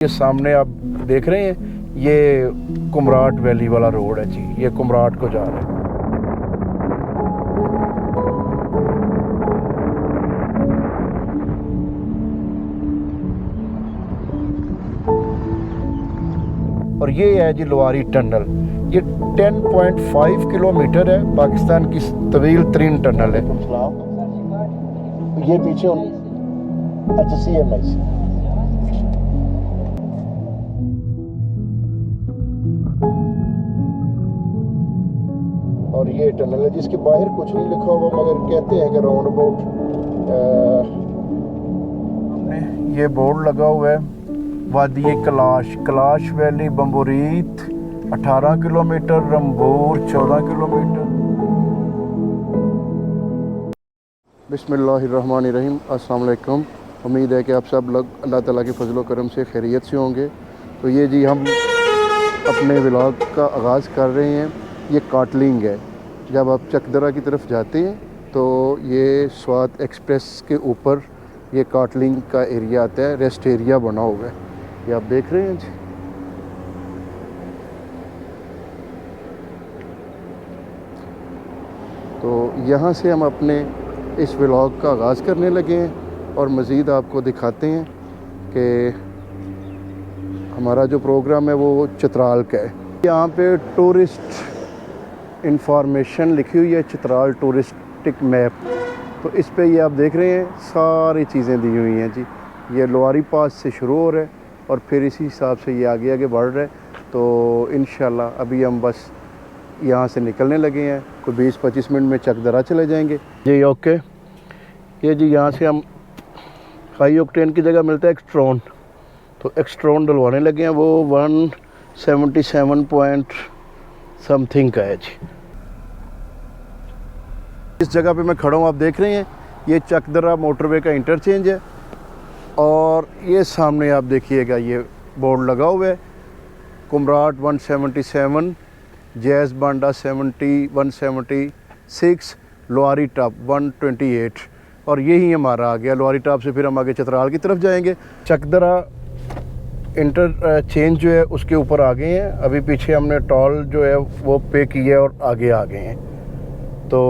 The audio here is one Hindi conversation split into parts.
ये सामने आप देख रहे हैं, ये कुमराट वैली वाला रोड है जी। ये कुमराट को जा रहा है। और ये है जी लवारी टनल। ये 10.5 किलोमीटर है, पाकिस्तान की तवील तरीन टनल है। ये पीछे अच्छा CMI और ये टनल है जिसके बाहर कुछ नहीं लिखा हुआ, मगर कहते हैं कि राउंड अबाउट ये बोर्ड लगा हुआ है वादी कलाश वैली बम्बोरीत 18 किलोमीटर, रंबूर 14 किलोमीटर। बिस्मिल्लाहिर्रहमानिर्रहीम। अस्सलाम वालेकुम। उम्मीद है कि आप सब लोग अल्लाह ताला के फजल व करम से खैरियत से होंगे। तो ये जी हम अपने व्लॉग का आगाज़ कर रहे हैं। ये काटलिंग है। जब आप चकदरा की तरफ जाते हैं तो ये स्वात एक्सप्रेस के ऊपर ये काटलिंग का एरिया आता है, रेस्ट एरिया बना हुआ है। ये आप देख रहे हैं जी। तो यहाँ से हम अपने इस व्लॉग का आगाज़ करने लगे हैं और मज़ीद आपको दिखाते हैं कि हमारा जो प्रोग्राम है वो चित्राल का है। यहाँ पे टूरिस्ट इंफॉर्मेशन लिखी हुई है, चित्राल टूरिस्टिक मैप। तो इस पे ये आप देख रहे हैं सारी चीज़ें दी हुई हैं जी। ये लोहारी पास से शुरू हो रहा है और फिर इसी हिसाब से ये आगे आगे बढ़ रहा है। तो इंशाल्लाह अभी हम बस यहाँ से निकलने लगे हैं, कोई 20-25 मिनट में चकदरा चले जाएंगे जी। ओके, ये जी यहाँ से हम हाई ऑक्टेन की जगह मिलता है एक्सट्रॉन, तो एक्सट्रॉन डलवाने लगे हैं। वो 177 पॉइंट समथिंग का है जी। इस जगह पे मैं खड़ा हूँ, आप देख रहे हैं ये चकदरा मोटरवे का इंटरचेंज है। और ये सामने आप देखिएगा ये बोर्ड लगा हुआ है, कुमराट 177, जैज़ बांडा 70, 176, लोहारी टॉप 128। और यही हमारा आ गया। लोहारी टॉप से फिर हम आगे चित्राल की तरफ जाएंगे। चकदरा इंटरचेंज जो है उसके ऊपर आ गए हैं। अभी पीछे हमने टोल जो है वो पे किया है और आगे आ गए हैं। तो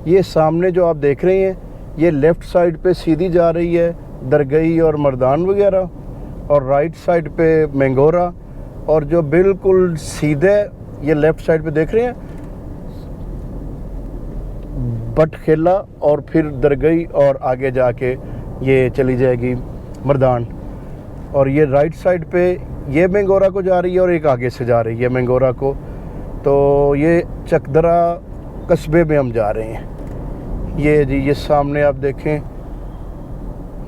ये सामने जो आप देख रहे हैं ये लेफ़्ट साइड पे सीधी जा रही है दरगई और मर्दान वगैरह, और राइट साइड पे मैंगोरा, और जो बिल्कुल सीधे ये लेफ़्ट साइड पे देख रहे हैं बटखेला, और फिर दरगई, और आगे जाके ये चली जाएगी मर्दान। और ये राइट साइड पे ये मैंगोरा को जा रही है और एक आगे से जा रही है मैंगोरा को। तो ये चकदरा कस्बे में हम जा रहे हैं। ये जी ये सामने आप देखें,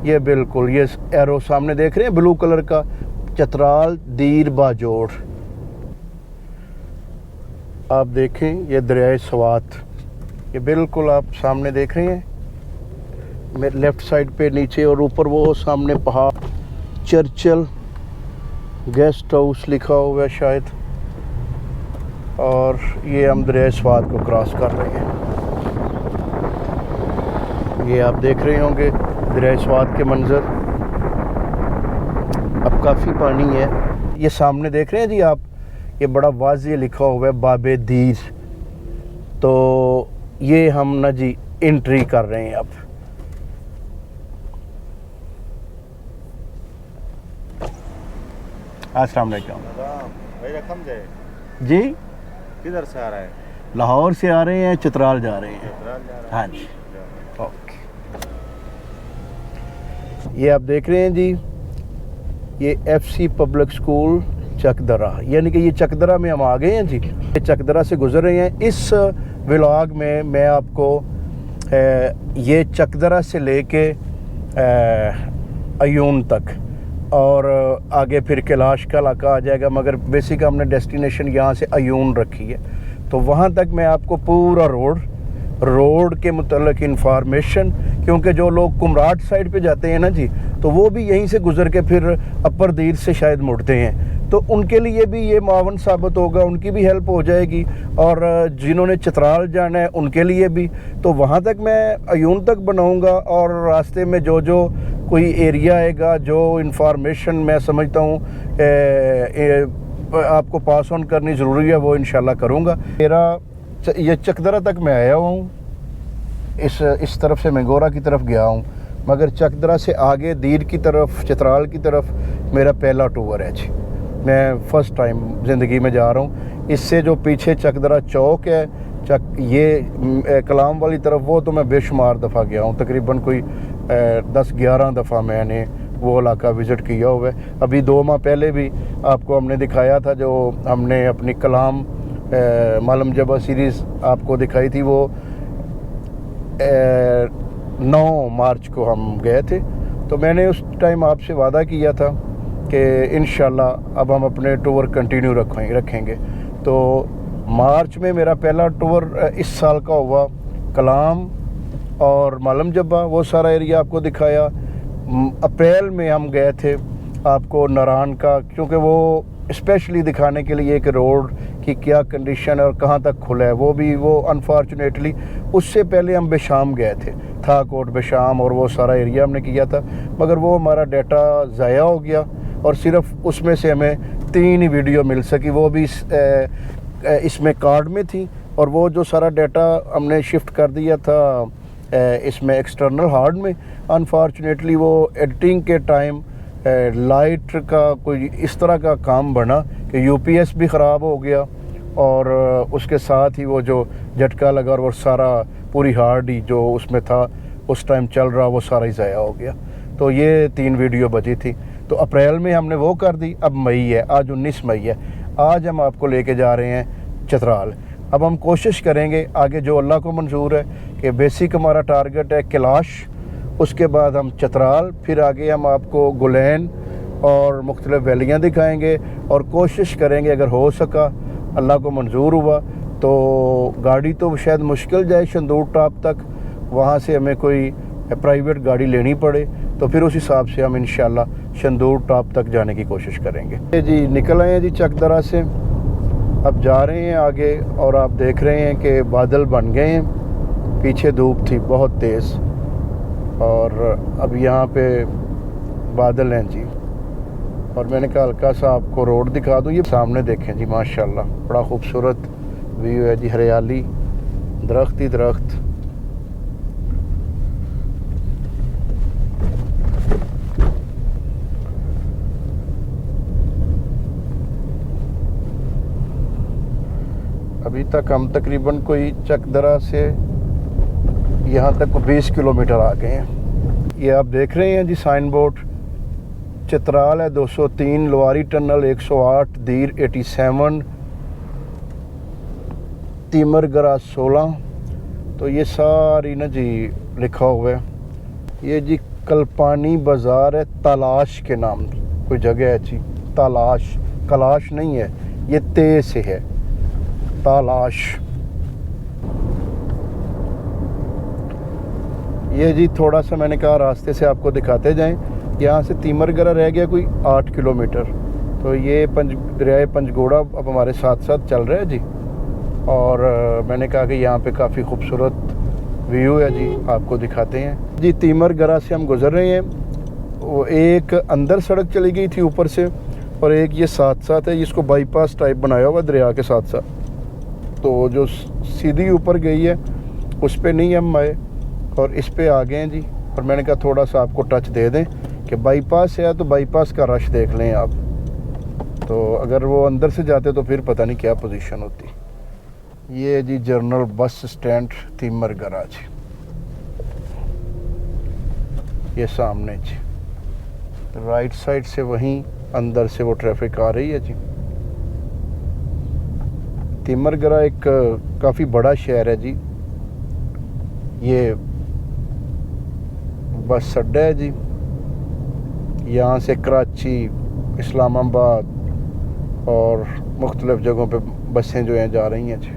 ये बिल्कुल ये एरो सामने देख रहे हैं ब्लू कलर का, चित्राल दीर बाजोड़। आप देखें ये दरियाए स्वात, ये बिल्कुल आप सामने देख रहे हैं मेरे लेफ़्ट साइड पे नीचे, और ऊपर वो सामने पहाड़ चर्चिल गेस्ट हाउस लिखा हुआ है शायद। और ये हम दरिया स्वात को क्रॉस कर रहे हैं। ये आप देख रहे होंगे दरिया स्वात के मंज़र। अब काफ़ी पानी है। ये सामने देख रहे हैं जी आप, ये बड़ा वाज़ेह लिखा हुआ है बाबे दीर। तो ये हम ना जी एंट्री कर रहे हैं अब। अस्सलाम वालेकुम जी। किधर से आ रहा है? लाहौर से आ रहे हैं, चित्राल जा रहे हैं। हाँ जी, ओके। ये आप देख रहे हैं जी, ये FC पब्लिक स्कूल चकदरा, यानी कि ये चकदरा में हम आ गए हैं जी। ये चकदरा से गुजर रहे हैं। इस व्लॉग में मैं आपको ये चकदरा से लेके अयून तक और आगे फिर कैलाश का इलाका आ जाएगा, मगर बेसिक हमने डेस्टिनेशन यहाँ से अयून रखी है। तो वहाँ तक मैं आपको पूरा रोड रोड के मुतल्लिक इंफॉर्मेशन, क्योंकि जो लोग कुमराट साइड पे जाते हैं ना जी, तो वो भी यहीं से गुजर के फिर अपर दीर से शायद मुड़ते हैं, तो उनके लिए भी ये मावन साबित होगा, उनकी भी हेल्प हो जाएगी। और जिन्होंने चित्राल जाना है उनके लिए भी, तो वहाँ तक मैं अयून तक बनाऊँगा, और रास्ते में जो जो कोई एरिया आएगा, जो इंफॉर्मेशन मैं समझता हूँ आपको पास ऑन करनी ज़रूरी है, वो इंशाल्लाह करूँगा। मेरा ये चकदरा तक मैं आया हूँ, इस तरफ से मैं गोरा की तरफ गया हूँ, मगर चकदरा से आगे दीर की तरफ, चित्राल की तरफ मेरा पहला टूर है जी। मैं फ़र्स्ट टाइम ज़िंदगी में जा रहा हूँ। इससे जो पीछे चकदरा चौक है, ये कलाम वाली तरफ, वो तो मैं बेशुमार दफ़ा गया हूँ, तकरीबन कोई 10-11 दफ़ा मैंने वो इलाका विज़िट किया हुआ है। अभी 2 माह पहले भी आपको हमने दिखाया था, जो हमने अपनी कलाम मालम जबा सीरीज़ आपको दिखाई थी, वो 9 मार्च को हम गए थे। तो मैंने उस टाइम आपसे वादा किया था कि इंशाल्लाह अब हम अपने टूर कंटिन्यू रखेंगे। तो मार्च में मेरा पहला टूर इस साल का हुआ, कलाम और मालम जब्बा, वो सारा एरिया आपको दिखाया। अप्रैल में हम गए थे आपको नारान का, क्योंकि वो स्पेशली दिखाने के लिए कि रोड की क्या कंडीशन है और कहाँ तक खुला है, वो अनफॉर्चुनेटली उससे पहले हम बेशाम गए थे, था कोट बेशाम, और वो सारा एरिया हमने किया था, मगर वो हमारा डाटा ज़ाया हो गया और सिर्फ उसमें से हमें 3 ही वीडियो मिल सकी, वो भी इसमें कार्ड में थी, और वो जो सारा डाटा हमने शिफ्ट कर दिया था इसमें एक्सटर्नल हार्ड में। अनफॉर्चुनेटली वो एडिटिंग के टाइम लाइट का कोई इस तरह का काम बना कि यूपीएस भी ख़राब हो गया, और उसके साथ ही वो जो झटका लगा और वो सारा पूरी हार्ड ही जो उसमें था उस टाइम चल रहा, वो सारा ही ज़ाया हो गया। तो ये 3 वीडियो बची थी। तो अप्रैल में हमने वो कर दी। अब मई है, आज 19 मई है। आज हम आपको लेके जा रहे हैं चित्राल। अब हम कोशिश करेंगे आगे जो अल्लाह को मंजूर है कि बेसिक हमारा टारगेट है कैलाश, उसके बाद हम चित्राल, फिर आगे हम आपको गुलैन और मुख्तलिफ वैलियाँ दिखाएंगे, और कोशिश करेंगे अगर हो सका, अल्लाह को मंजूर हुआ तो गाड़ी तो शायद मुश्किल जाए शंदूर टॉप तक, वहाँ से हमें कोई प्राइवेट गाड़ी लेनी पड़े, तो फिर उस हिसाब से हम इंशाल्लाह शंदूर टॉप तक जाने की कोशिश करेंगे। जी निकल आए हैं जी चकदरा से, अब जा रहे हैं आगे, और आप देख रहे हैं कि बादल बन गए हैं, पीछे धूप थी बहुत तेज़, और अब यहाँ पे बादल हैं जी। और मैंने कहा हल्का सा आपको रोड दिखा दूँ। ये सामने देखें जी, माशाल्लाह बड़ा खूबसूरत व्यू है जी, हरियाली, दरख्त ही दरख्त। अभी तक हम तकरीबन कोई चकदरा से यहाँ तक 20 किलोमीटर आ गए हैं। ये आप देख रहे हैं जी साइन बोर्ड, चित्राल है 203, लोहारी टनल 108, दीर 87, तीमरगरा 16। तो ये सारी ना जी लिखा हुआ है। ये जी कल्पानी बाज़ार है, तलाश के नाम कोई जगह है जी, तलाश, कलाश नहीं है, ये ते से है, तलाश। ये जी थोड़ा सा मैंने कहा रास्ते से आपको दिखाते जाएं। यहाँ से तीमरगरा रह गया कोई 8 किलोमीटर। तो ये दरियाए पंजगोड़ा अब हमारे साथ साथ चल रहा है जी, और मैंने कहा कि यहाँ पे काफ़ी खूबसूरत व्यू है जी, आपको दिखाते हैं जी। तीमरगरा से हम गुज़र रहे हैं, वो एक अंदर सड़क चली गई थी ऊपर से, और एक ये साथ साथ है, इसको बाईपास टाइप बनाया हुआ दरिया के साथ साथ। तो जो सीधी ऊपर गई है उस पर नहीं हम आए, और इस पे आ गए हैं जी। और मैंने कहा थोड़ा सा आपको टच दे दें कि बाईपास है, तो बाईपास का रश देख लें आप। तो अगर वो अंदर से जाते तो फिर पता नहीं क्या पोजीशन होती। ये जी जनरल बस स्टैंड तीमरगरा जी, ये सामने जी, राइट साइड से वहीं अंदर से वो ट्रैफिक आ रही है जी। तीमरगरा एक काफ़ी बड़ा शहर है जी। ये बस अड्डा है जी, यहाँ से कराची, इस्लामाबाद और मुख्तलिफ़ जगहों पे बसें जो हैं जा रही हैं जी।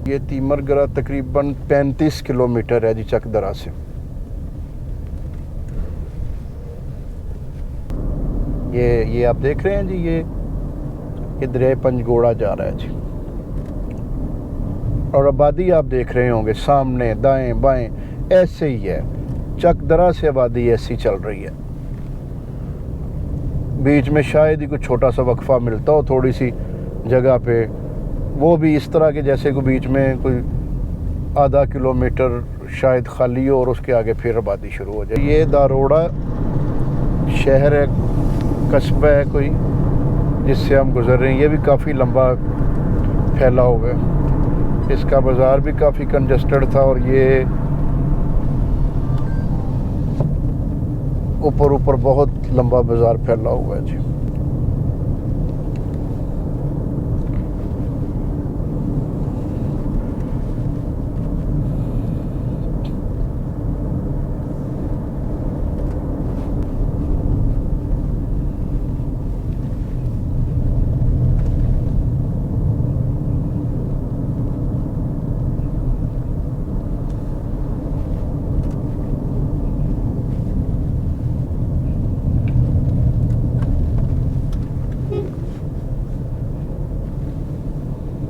ये तीमरगरा तकरीबन 35 किलोमीटर है जी चकदरा से। ये आप देख रहे हैं जी, ये दरिया पंजगोड़ा जा रहा है जी। और आबादी आप देख रहे होंगे सामने दाएं बाएं ऐसे ही है, चकदरा से आबादी ऐसी चल रही है। बीच में शायद ही कुछ छोटा सा वक्फा मिलता हो थोड़ी सी जगह पे, वो भी इस तरह के जैसे को बीच में कोई आधा किलोमीटर शायद खाली हो और उसके आगे फिर आबादी शुरू हो जाए। ये दारोड़ा शहर है, कस्बा है कोई जिससे हम गुजर रहे हैं। ये भी काफ़ी लंबा फैला हुआ है, इसका बाज़ार भी काफ़ी कंजस्टेड था और ये ऊपर बहुत लंबा बाज़ार फैला हुआ है जी।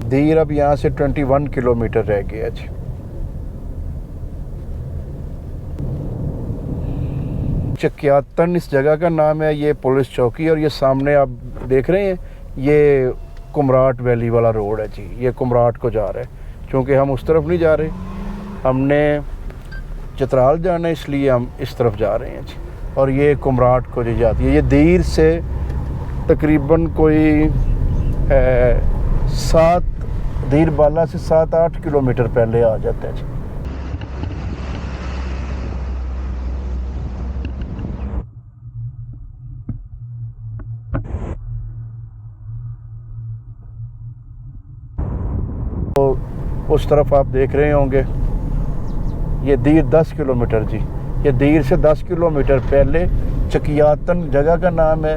दीर अब यहाँ से 21 किलोमीटर रह गया जी। चकियातन इस जगह का नाम है, ये पुलिस चौकी। और ये सामने आप देख रहे हैं ये कुमराट वैली वाला रोड है जी, ये कुमराट को जा रहा है। क्योंकि हम उस तरफ नहीं जा रहे, हमने चित्राल जाना है इसलिए हम इस तरफ जा रहे हैं जी। और ये कुमराट को जी जाती है। ये दीर से तकरीबन कोई 7 दीर बाला से 7-8 किलोमीटर पहले आ जाता है जी। तो उस तरफ आप देख रहे होंगे ये दीर 10 किलोमीटर जी। ये दीर से 10 किलोमीटर पहले चकियातन जगह का नाम है।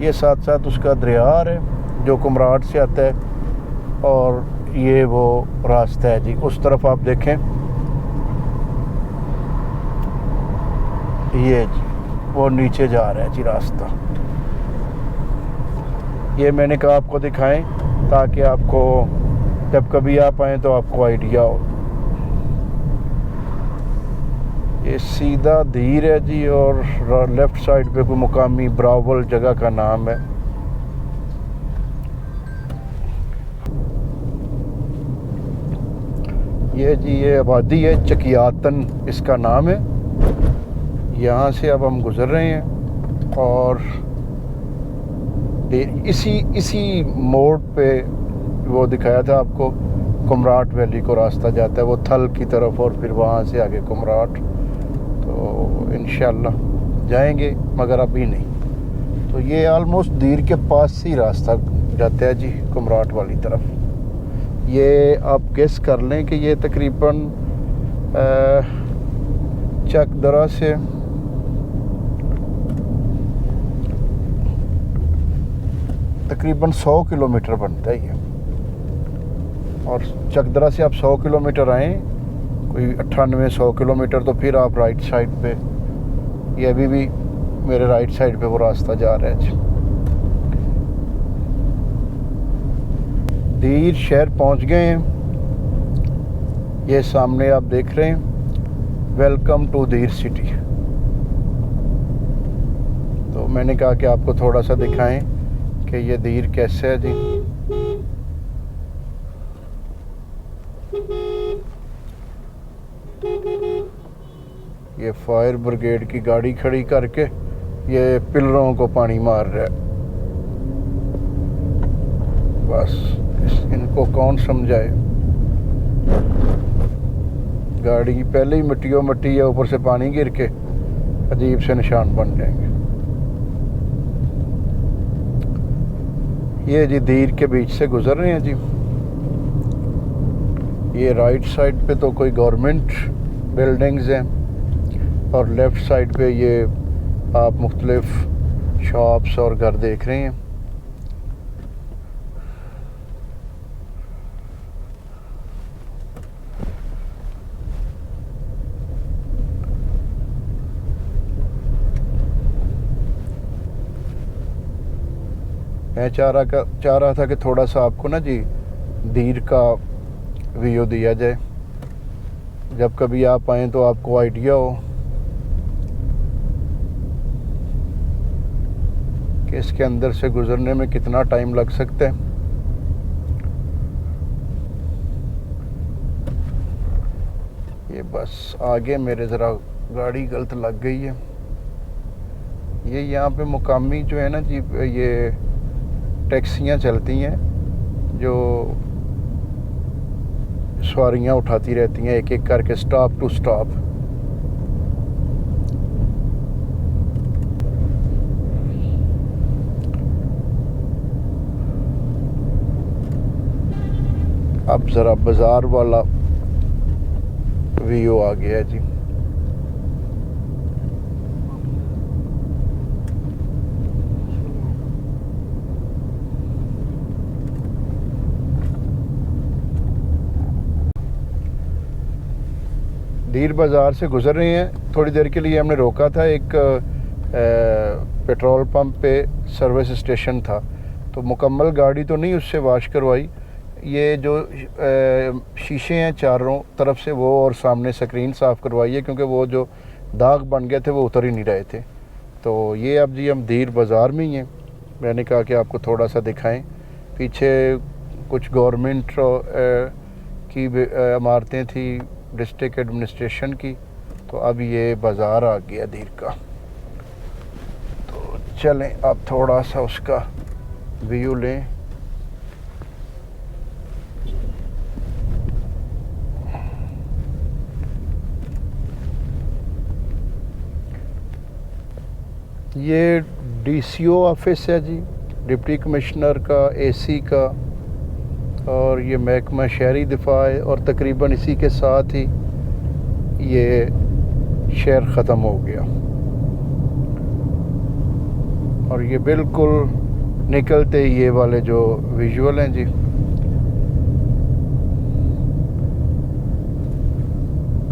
ये साथ साथ उसका दरिया है जो कुमराट से आता है और ये वो रास्ता है जी। उस तरफ आप देखें ये जी वो नीचे जा रहा है जी रास्ता। ये मैंने कहा आपको दिखाएं ताकि आपको जब कभी आप आएँ तो आपको आइडिया हो। ये सीधा दीर है जी और लेफ़्ट साइड पे कोई मुकामी ब्रावल जगह का नाम है। ये जी ये आबादी है, चकियातन इसका नाम है। यहाँ से अब हम गुज़र रहे हैं और इसी मोड़ पे वो दिखाया था आपको कुमराट वैली को रास्ता जाता है, वो थल की तरफ और फिर वहाँ से आगे कुमराट। तो इंशाल्लाह जाएंगे मगर अभी नहीं। तो ये आलमोस्ट दीर के पास से ही रास्ता जाता है जी कुमराट वाली तरफ। ये आप गेस कर लें कि ये तकरीबन चकदरा से तकरीबन 100 किलोमीटर बनता है ये। और चकदरा से आप 100 किलोमीटर आएँ, कोई 98-100 किलोमीटर, तो फिर आप राइट साइड पे, ये अभी भी मेरे राइट साइड पे वो रास्ता जा रहा है। दीर शहर पहुंच गए हैं। ये सामने आप देख रहे हैं वेलकम टू दीर सिटी। तो मैंने कहा कि आपको थोड़ा सा दिखाएं कि ये दीर कैसे है जी। ये फायर ब्रिगेड की गाड़ी खड़ी करके ये पिलरों को पानी मार रहा है। बस इनको कौन समझाए, गाड़ी पहले ही मिट्टी है, ऊपर से पानी गिर के अजीब से निशान बन जाएंगे। ये जी दीर के बीच से गुजर रहे हैं जी। ये राइट साइड पे तो कोई गवर्नमेंट बिल्डिंग्स हैं और लेफ़्ट साइड पे ये आप मुख्तलिफ शॉप्स और घर देख रहे हैं। मैं चाह रहा था कि थोड़ा सा आपको ना जी दीर का व्यू दिया जाए, जब कभी आप आएँ तो आपको आइडिया हो कि इसके अंदर से गुज़रने में कितना टाइम लग सकता है। ये बस आगे मेरे ज़रा गाड़ी गलत लग गई है। ये यहाँ पे मुकामी जो है ना जी, ये टैक्सियाँ चलती हैं जो सवारियाँ उठाती रहती हैं एक एक करके स्टॉप टू स्टॉप। अब ज़रा बाज़ार वाला व्यू आ गया जी। दीर बाज़ार से गुज़र रहे हैं। थोड़ी देर के लिए हमने रोका था, एक पेट्रोल पंप पे सर्विस स्टेशन था, तो मुकम्मल गाड़ी तो नहीं उससे वाश करवाई। ये जो शीशे हैं चारों तरफ से वो और सामने स्क्रीन साफ़ करवाई है, क्योंकि वो जो दाग बन गए थे वो उतर ही नहीं रहे थे। तो ये अब जी हम दीर बाज़ार में ही हैं। मैंने कहा कि आपको थोड़ा सा दिखाएं। पीछे कुछ गवर्नमेंट की इमारतें थी, डिस्ट्रिक्ट एडमिनिस्ट्रेशन की। तो अब ये बाज़ार आ गया दीर का। तो चलें अब थोड़ा सा उसका व्यू लें। ये डीसीओ ऑफिस है जी, डिप्टी कमिश्नर का, एसी का, और ये महकमा शहरी दिफा है। और तकरीबन इसी के साथ ही ये शहर ख़त्म हो गया। और ये बिल्कुल निकलते ही ये वाले जो विजुअल हैं जी,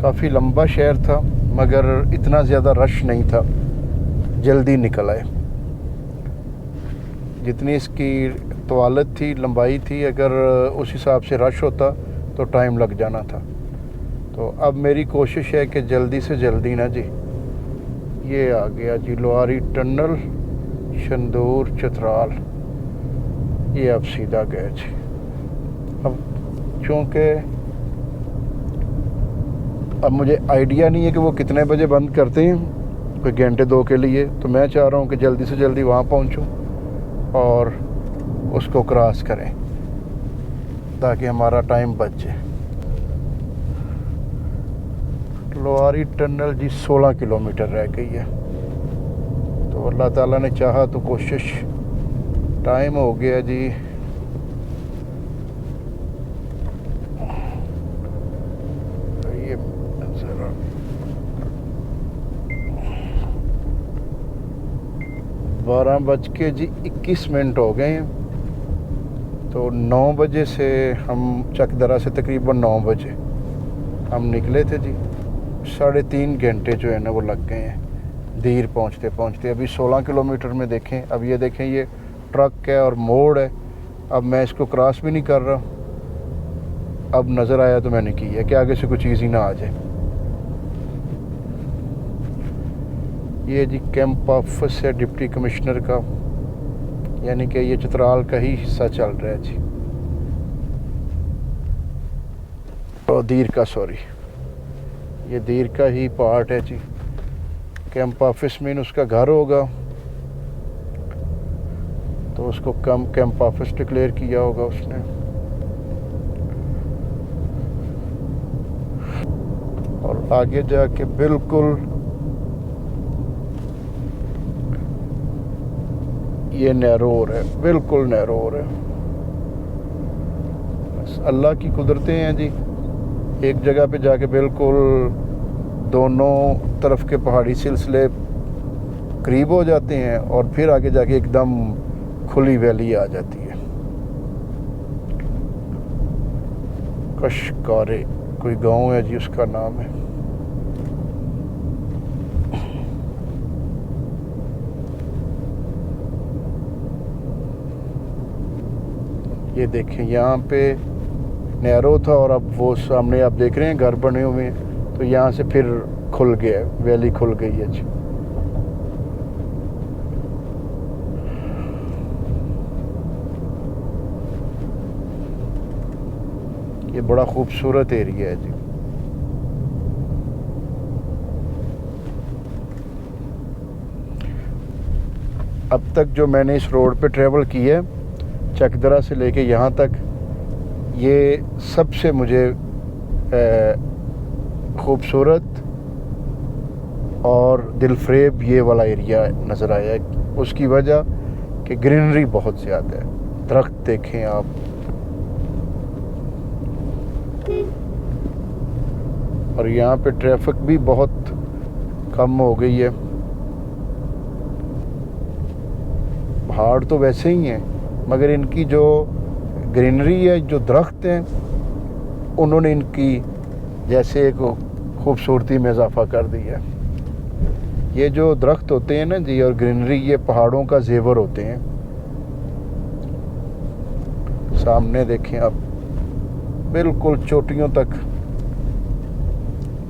काफ़ी लंबा शहर था मगर इतना ज़्यादा रश नहीं था, जल्दी निकल आए। जितनी इसकी तवालत थी, लंबाई थी, अगर उस हिसाब से रश होता तो टाइम लग जाना था। तो अब मेरी कोशिश है कि जल्दी से जल्दी ना जी, ये आ गया जी लोहारी टनल, शंदूर चित्राल। ये अब सीधा गया जी। अब चूँकि अब मुझे आइडिया नहीं है कि वो कितने बजे बंद करते हैं, कोई घंटे दो के लिए, तो मैं चाह रहा हूँ कि जल्दी से जल्दी वहाँ पहुँचूँ और उसको क्रॉस करें ताकि हमारा टाइम बच जाए। लोहारी टनल जी 16 किलोमीटर रह गई है। तो अल्लाह ताला ने चाहा तो कोशिश, टाइम हो गया जी 12:21 हो गए हैं। तो 9 बजे से हम चकदरा से तकरीबन 9 बजे हम निकले थे जी। 3.5 घंटे जो है ना वो लग गए हैं दीर पहुंचते पहुंचते। अभी 16 किलोमीटर में देखें, अब ये देखें ये ट्रक है और मोड़ है। अब मैं इसको क्रॉस भी नहीं कर रहा, अब नज़र आया तो मैंने की है कि आगे से कोई चीज़ ही ना आ जाए। ये जी कैंप ऑफिस है डिप्टी कमिश्नर का, यानी कि ये चित्राल का ही हिस्सा चल रहा है जी। और दीर का, सॉरी, ये दीर का ही पार्ट है जी। कैंप ऑफिस में उसका घर होगा तो उसको कैंप ऑफिस डिक्लेयर किया होगा उसने। और आगे जाके बिल्कुल ये नैरोर है, बिल्कुल नैरोर है। बस अल्लाह की कुदरतें हैं जी। एक जगह पे जाके बिल्कुल दोनों तरफ के पहाड़ी सिलसिले करीब हो जाते हैं और फिर आगे जाके एकदम खुली वैली आ जाती है। कशकारे कोई गांव है जी, उसका नाम है। ये देखें यहाँ पे नैरो था और अब वो सामने आप देख रहे हैं घर बने हुए हैं, तो यहाँ से फिर खुल गया, वैली खुल गई है जी। ये बड़ा खूबसूरत एरिया है जी। अब तक जो मैंने इस रोड पे ट्रैवल की है चकदरा से लेके यहाँ तक, ये सबसे मुझे खूबसूरत और दिलफरेब ये वाला एरिया नज़र आया है। उसकी वजह कि ग्रीनरी बहुत ज़्यादा है, दरख्त देखें आप, और यहाँ पे ट्रैफिक भी बहुत कम हो गई है। पहाड़ तो वैसे ही हैं, मगर इनकी जो ग्रीनरी है, जो दरख्त हैं, उन्होंने इनकी जैसे एक खूबसूरती में इजाफा कर दिया है। ये जो दरख्त होते हैं ना जी और ग्रीनरी, ये पहाड़ों का जेवर होते हैं। सामने देखें आप, बिल्कुल चोटियों तक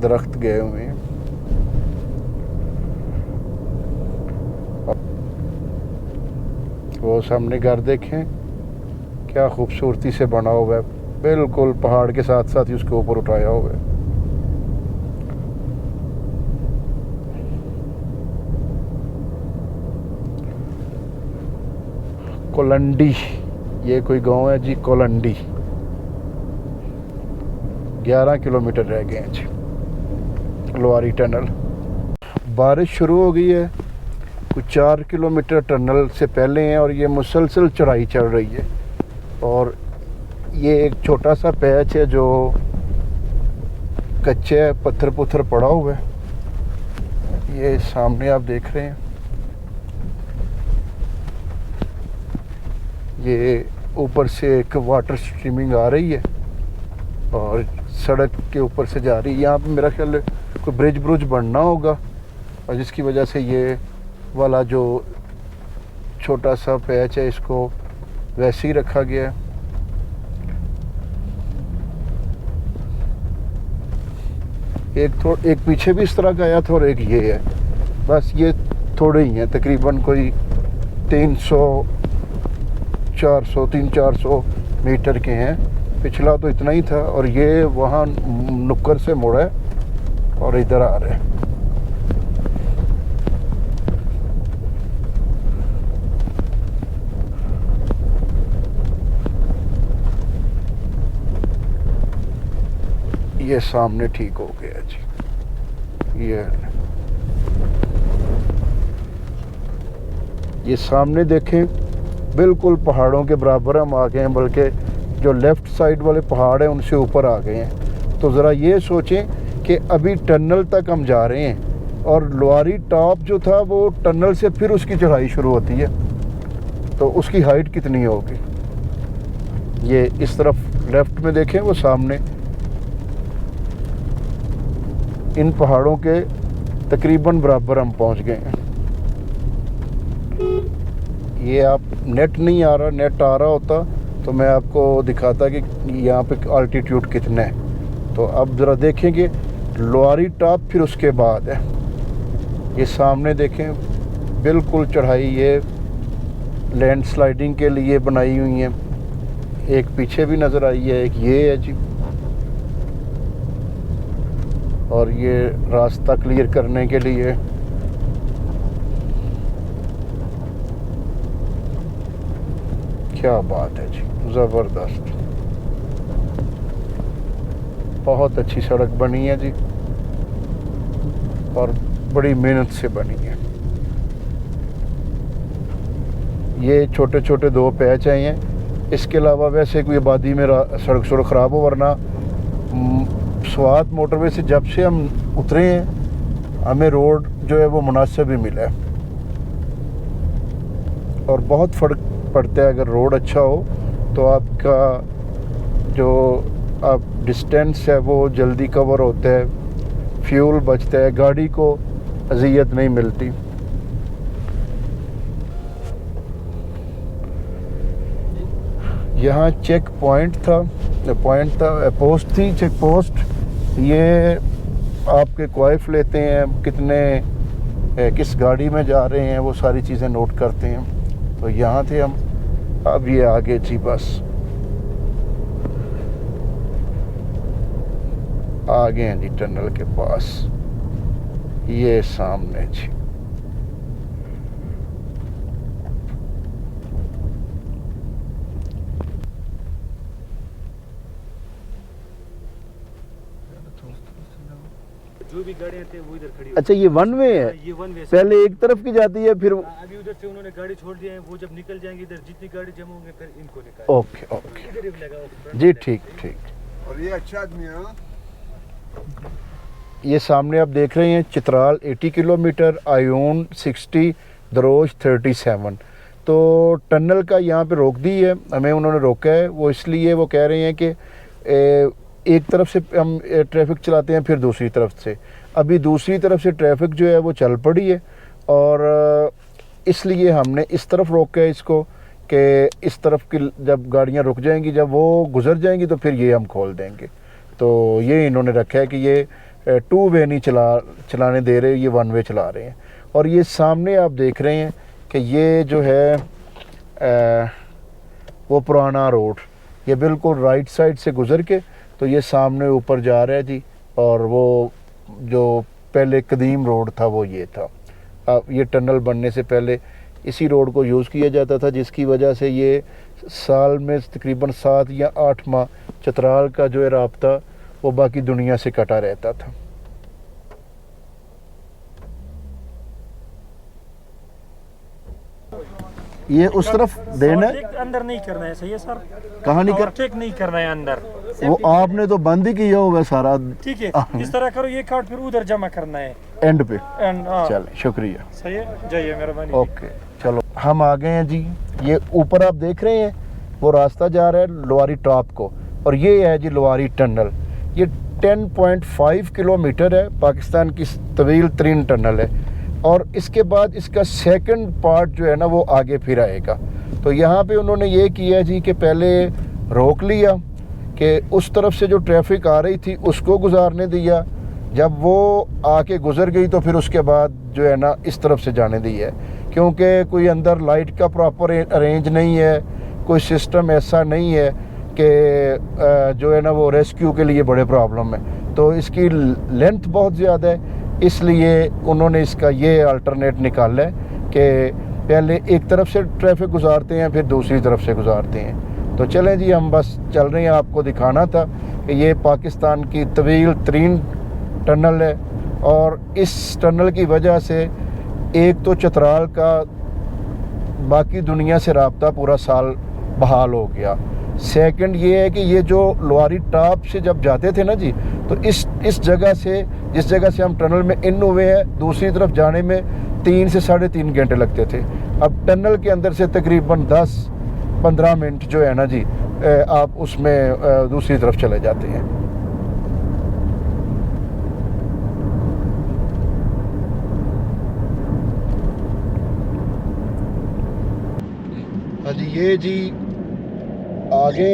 दरख्त गए हुए हैं। वो सामने घर देखें, क्या खूबसूरती से बना हुआ है, बिल्कुल पहाड़ के साथ साथ ही उसके ऊपर उठाया हुआ है। कोलंडी, ये कोई गांव है जी, कोलंडी। 11 किलोमीटर रह गए हैं जी लोहारी टनल। बारिश शुरू हो गई है, कुछ 4 किलोमीटर टनल से पहले हैं और ये मुसलसल चढ़ाई चल रही है। और ये एक छोटा सा पैच है जो कच्चे है, पत्थर पुत्थर पड़ा हुआ है। ये सामने आप देख रहे हैं, ये ऊपर से एक वाटर स्ट्रीमिंग आ रही है और सड़क के ऊपर से जा रही है। यहाँ पे मेरा ख्याल है कोई ब्रिज ब्रुज बनना होगा, और जिसकी वजह से ये वाला जो छोटा सा पैच है इसको वैसे ही रखा गया है। एक पीछे भी इस तरह का आया था और एक ये है। बस ये थोड़े ही हैं, तकरीबन कोई 300-400 मीटर के हैं। पिछला तो इतना ही था और ये वहाँ नुक्कर से मुड़ा है और इधर आ रहे हैं। ये सामने ठीक हो गया जी। ये सामने देखें, बिल्कुल पहाड़ों के बराबर हम आ गए हैं, बल्कि जो लेफ़्ट साइड वाले पहाड़ हैं उनसे ऊपर आ गए हैं। तो ज़रा ये सोचें कि अभी टनल तक हम जा रहे हैं और लोहारी टॉप जो था वो टनल से फिर उसकी चढ़ाई शुरू होती है, तो उसकी हाइट कितनी होगी। ये इस तरफ लेफ़्ट में देखें, वो सामने इन पहाड़ों के तकरीबन बराबर हम पहुंच गए हैं। ये आप नेट नहीं आ रहा, नेट आ रहा होता तो मैं आपको दिखाता कि यहाँ पे अल्टीट्यूड कितना है। तो अब ज़रा देखेंगे लोहारी टॉप, फिर उसके बाद है ये सामने देखें, बिल्कुल चढ़ाई ये लैंड स्लाइडिंग के लिए बनाई हुई है। एक पीछे भी नज़र आई है, एक ये है जी, और ये रास्ता क्लियर करने के लिए क्या बात है जी, ज़बरदस्त, बहुत अच्छी सड़क बनी है जी और बड़ी मेहनत से बनी है। ये छोटे छोटे 2 पैच हैं ये, इसके अलावा वैसे कोई आबादी में सड़क ख़राब हो, वरना स्वात मोटरवे से जब से हम उतरे हैं हमें रोड जो है वो मुनासिब ही मिला है। और बहुत फ़र्क पड़ता है, अगर रोड अच्छा हो तो आपका जो आप डिस्टेंस है वो जल्दी कवर होता है, फ्यूल बचता है, गाड़ी को अज़ियत नहीं मिलती। यहाँ चेक पॉइंट था, पोस्ट थी, चेक पोस्ट। ये आपके क्वाइफ लेते हैं, किस गाड़ी में जा रहे हैं, वो सारी चीज़ें नोट करते हैं। तो यहाँ थे हम, अब ये आगे जी बस आ गए हैं जी टनल के पास, ये सामने जी। जो भी गाड़ियाँ थे वो इधर खड़ी अच्छा, ये वन वे है? ये वन वे पहले एक तरफ की जाती है, फिर अभी उधर से उन्होंने गाड़ी छोड़ दिया है, वो जब निकल जाएंगे इधर जितनी गाड़ी जमा होंगे फिर इनको निकाल। ओके ओके इधर ही लगा जी, ठीक ठीक। और ये अच्छा आदमी है। ये सामने आप देख रहे हैं चित्राल 80 किलोमीटर, आयोन 60, दरोज 37। तो टनल का यहाँ पे रोक दी है, हमें उन्होंने रोका है। वो इसलिए वो कह रहे हैं कि एक तरफ से हम ट्रैफिक चलाते हैं, फिर दूसरी तरफ से। अभी दूसरी तरफ से ट्रैफिक जो है वो चल पड़ी है, और इसलिए हमने इस तरफ रोका है इसको कि इस तरफ की जब गाड़ियाँ रुक जाएंगी, जब वो गुजर जाएंगी तो फिर ये हम खोल देंगे। तो ये इन्होंने रखा है कि ये 2 वे नहीं चलाने दे रहे, ये 1 वे चला रहे हैं। और ये सामने आप देख रहे हैं कि ये जो है वो पुराना रोड, ये बिल्कुल राइट साइड से गुज़र के तो ये सामने ऊपर जा रहा है जी। और वो जो पहले कदीम रोड था वो ये था। अब ये टनल बनने से पहले इसी रोड को यूज़ किया जाता था, जिसकी वजह से ये साल में तकरीबन 7 या 8 माह चित्राल का जो है राब्ता वो बाकी दुनिया से कटा रहता था। ये उस तरफ देना है, अंदर नहीं करना है, सही है सर? कहाँ नहीं कर, चेक नहीं करना है अंदर, वो आपने तो बंद ही किया हुआ है सारा। ठीक है, इस तरह करो, ये कार्ड फिर उधर जमा करना है एंड पे। एंड चले, शुक्रिया, सही है, जाइए मेहरबानी। ओके चलो, हम आ गए हैं जी। ये ऊपर आप देख रहे हैं वो रास्ता जा रहा है लोहारी टॉप को, और ये है जी लोहारी टनल। ये 10.5 किलोमीटर है, पाकिस्तान की तवील तरीन टनल है। और इसके बाद इसका सेकंड पार्ट जो है ना वो आगे फिर आएगा। तो यहाँ पे उन्होंने ये किया जी कि पहले रोक लिया कि उस तरफ से जो ट्रैफिक आ रही थी उसको गुजारने दिया, जब वो आके गुजर गई तो फिर उसके बाद जो है ना इस तरफ से जाने दी है, क्योंकि कोई अंदर लाइट का प्रॉपर अरेंज नहीं है, कोई सिस्टम ऐसा नहीं है कि जो है ना वो रेस्क्यू के लिए बड़े प्रॉब्लम है। तो इसकी लेंथ बहुत ज़्यादा है, इसलिए उन्होंने इसका ये अल्टरनेट निकाला है कि पहले एक तरफ से ट्रैफिक गुजारते हैं, फिर दूसरी तरफ से गुजारते हैं। तो चलें जी, हम बस चल रहे हैं, आपको दिखाना था कि ये पाकिस्तान की तवील तरीन टनल है। और इस टनल की वजह से एक तो चित्राल का बाकी दुनिया से राब्ता पूरा साल बहाल हो गया। सेकंड ये है कि ये जो लोहारी टॉप से जब जाते थे ना जी, तो इस जगह से, जिस जगह से हम टनल में इन हुए हैं, दूसरी तरफ जाने में 3 से 3.5 घंटे लगते थे। अब टनल के अंदर से तकरीबन 10-15 मिनट जो है ना जी आप उसमें दूसरी तरफ चले जाते हैं। हाँ जी, ये जी आगे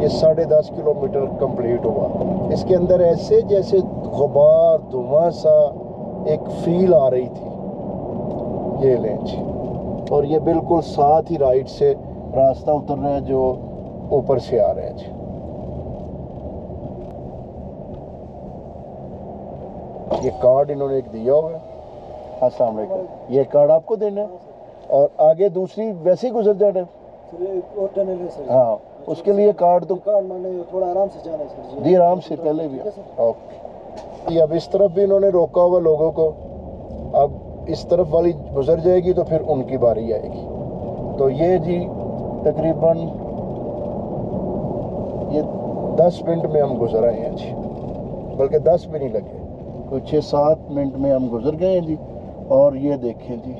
ये 10.5 किलोमीटर कंप्लीट हुआ। इसके अंदर ऐसे जैसे गुबार धुआं सा एक फील आ रही थी। ये लें जी, और ये बिल्कुल साथ ही राइट से रास्ता उतर रहा है जो ऊपर से आ रहा है जी। ये कार्ड इन्होंने एक दिया हुआ है। अस्सलाम वालेकुम, ये कार्ड आपको देना है और आगे दूसरी वैसे ही गुजर जाना है। हाँ, उसके लिए कार्ड तो थोड़ा आराम से जाना है सर जी, आराम से पहले भी। ओके, अब इस तरफ भी इन्होंने रोका हुआ लोगों को, अब इस तरफ वाली गुजर जाएगी तो फिर उनकी बारी आएगी। तो ये जी तकरीबन ये 10 मिनट में हम गुजर आए हैं जी, बल्कि 10 भी नहीं लगे, कुछ 6-7 मिनट में हम गुजर गए हैं जी। और ये देखें जी,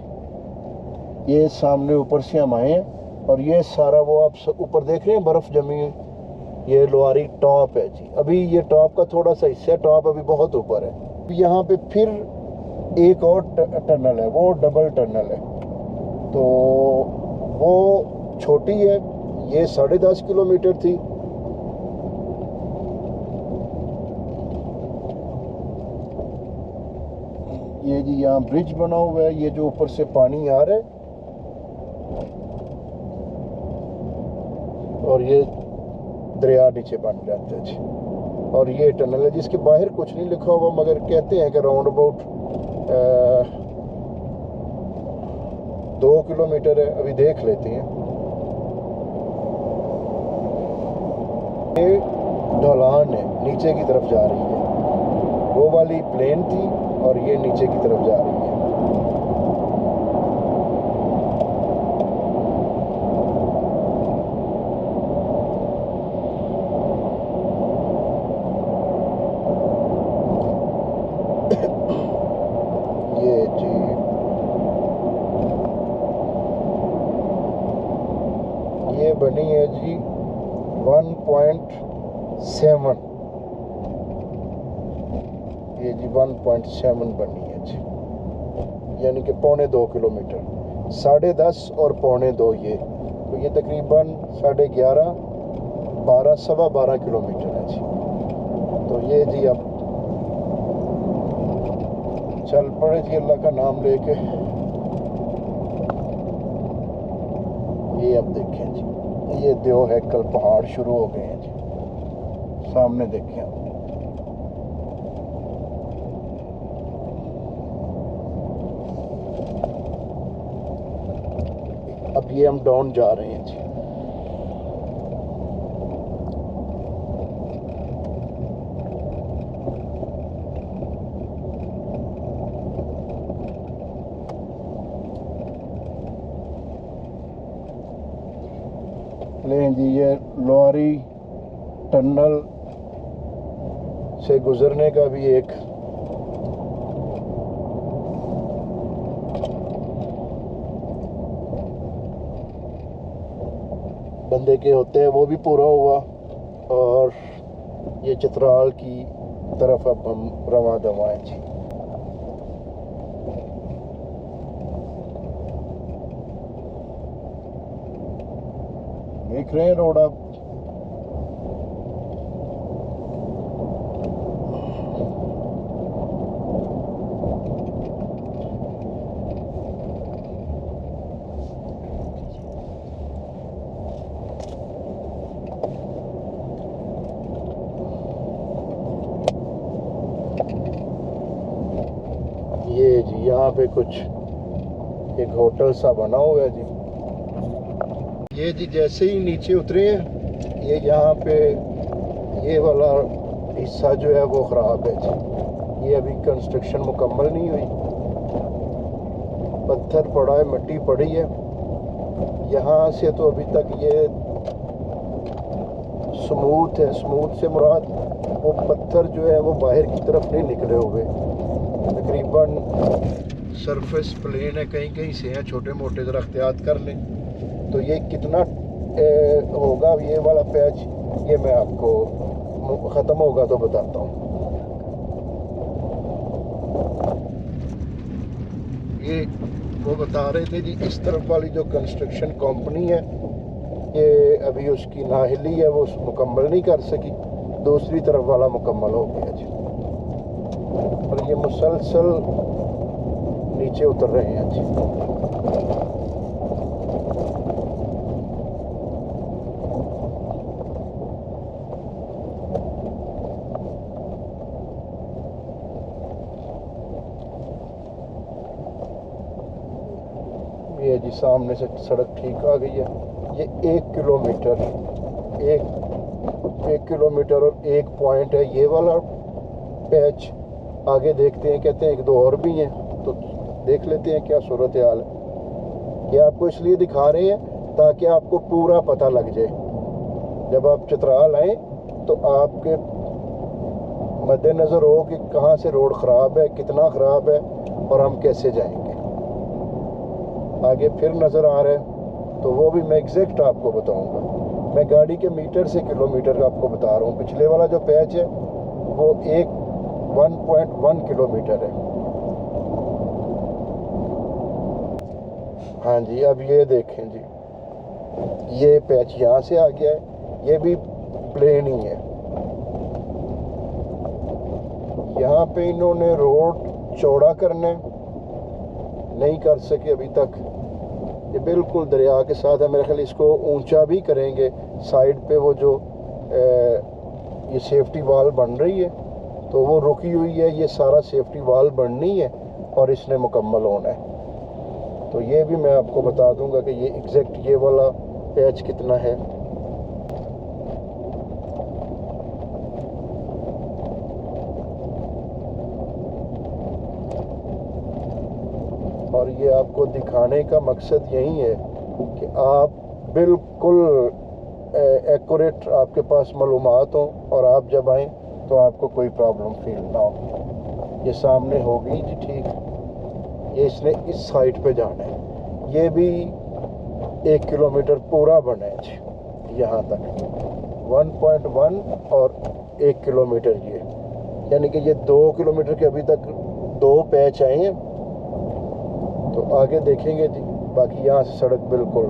ये सामने ऊपर से हम आए हैं और ये सारा वो आप ऊपर देख रहे हैं बर्फ़ जमी हुई, ये लोहारी टॉप है जी। अभी ये टॉप का थोड़ा सा हिस्सा, टॉप अभी बहुत ऊपर है। यहाँ पे फिर एक और टनल है, वो डबल टनल है। तो वो छोटी है, ये 10.5 किलोमीटर थी। ये जी यहाँ ब्रिज बना हुआ है, ये जो ऊपर से पानी आ रहा है और ये दरिया नीचे बन जाता है जी। और ये टनल है जिसके बाहर कुछ नहीं लिखा हुआ, मगर कहते हैं कि राउंड अबाउट 2 किलोमीटर है। अभी देख लेते हैं। ये ढलान है, नीचे की तरफ जा रही है। वो वाली प्लेन थी और ये नीचे की तरफ जा रही है। ये जी ये बनी है जी 1.7, ये जी 1.7 बनी है जी, यानी कि 2.25 किलोमीटर। 10.5 और 2.25 ये, तो ये तकरीबन 11.5 12 सवा 12 किलोमीटर है जी। तो ये जी अब चल पड़े जी अल्लाह का नाम लेके। ये अब देखें जी, ये देव है, कल पहाड़ शुरू हो गए हैं जी, सामने देखें आप। अब ये हम डाउन जा रहे हैं जी। लें जी, ये लोहारी टनल से गुजरने का भी एक बंदे के होते हैं, वो भी पूरा हुआ। और ये चित्राल की तरफ अब हम रवां दवा हैं जी। देख रहे हैं रोड आप। ये जी यहाँ पे कुछ एक होटल सा बना हुआ है जी। ये जी जैसे ही नीचे उतरे हैं, ये यहाँ पे ये वाला हिस्सा जो है वो ख़राब है जी। ये अभी कंस्ट्रक्शन मुकम्मल नहीं हुई, पत्थर पड़ा है, मिट्टी पड़ी है। यहाँ से तो अभी तक ये स्मूथ है। स्मूथ से मुराद वो पत्थर जो है वो बाहर की तरफ नहीं निकले हुए, तकरीबन सरफेस प्लेन है। कहीं कहीं से हैं छोटे मोटे, ज़रा एहतियात कर लें। तो ये कितना होगा ये वाला पैच, ये मैं आपको ख़त्म होगा तो बताता हूँ। ये वो बता रहे थे जी, इस तरफ वाली जो कंस्ट्रक्शन कंपनी है ये अभी उसकी नाहिली है, वो मुकम्मल नहीं कर सकी। दूसरी तरफ वाला मुकम्मल हो गया जी। और ये मुसलसल नीचे उतर रहे हैं जी। ये जी सामने से सड़क ठीक आ गई है। ये 1 किलोमीटर एक किलोमीटर और 1 पॉइंट है ये वाला पैच। आगे देखते हैं, कहते हैं 1 2 और भी हैं, तो देख लेते हैं क्या सूरत हाल है। ये आपको इसलिए दिखा रहे हैं ताकि आपको पूरा पता लग जाए। जब आप चित्राल आए तो आपके मद्देनज़र हो कि कहाँ से रोड ख़राब है, कितना ख़राब है और हम कैसे जाएंगे। आगे फिर नज़र आ रहा है तो वो भी मैं एग्जैक्ट आपको बताऊंगा। मैं गाड़ी के मीटर से किलोमीटर आपको बता रहा हूँ। पिछले वाला जो पैच है वो 1.1 किलोमीटर है। हाँ जी, अब ये देखें जी, ये पैच यहाँ से आ गया है, ये भी प्लेन ही है। यहाँ पे इन्होंने रोड चौड़ा करने नहीं कर सके अभी तक। ये बिल्कुल दरिया के साथ है। मेरे ख्याल इसको ऊंचा भी करेंगे। साइड पे वो जो ये सेफ्टी वाल बन रही है तो वो रुकी हुई है। ये सारा सेफ्टी वाल बननी है और इसने मुकम्मल होना है। तो ये भी मैं आपको बता दूंगा कि ये एग्जैक्ट ये वाला पैच कितना है। और ये आपको दिखाने का मकसद यही है कि आप बिल्कुल एक्यूरेट आपके पास मालूमात हो और आप जब आएँ तो आपको कोई प्रॉब्लम फील ना हो। ये सामने होगी जी, ठीक। ये इसने इस साइड पे जाना है। ये भी 1 किलोमीटर पूरा बना है जी, यहाँ तक 1.1 और 1 किलोमीटर ये, यानी कि ये 2 किलोमीटर के अभी तक 2 पैच आए हैं। तो आगे देखेंगे जी। बाकी यहाँ से सड़क बिल्कुल